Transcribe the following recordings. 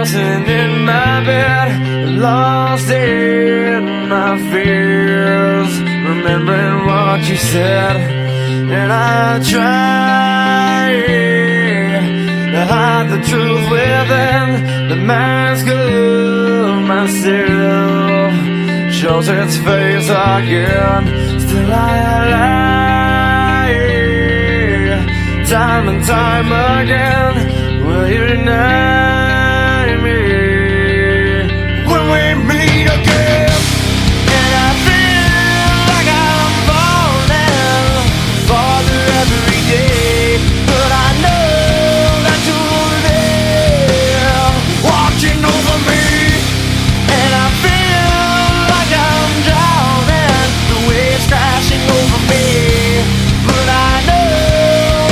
tossing in my bed, lost in my fears, remembering what you said. And I try to hide the truth within the mask of myself, shows its face again. Still I lie, time and time again. Will you deny me when we meet again? And I feel like I'm falling farther every day, but I know that you're there, watching over me. And I feel like I'm drowning, the waves crashing over me, but I know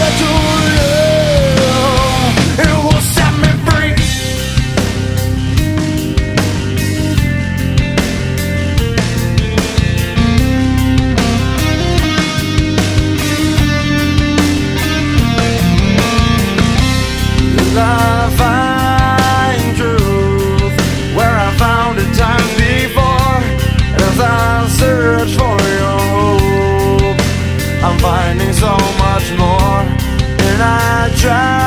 that your love, it will set me free. I find truth where I found it time before. As I search for your hope, I'm finding so much more. And I try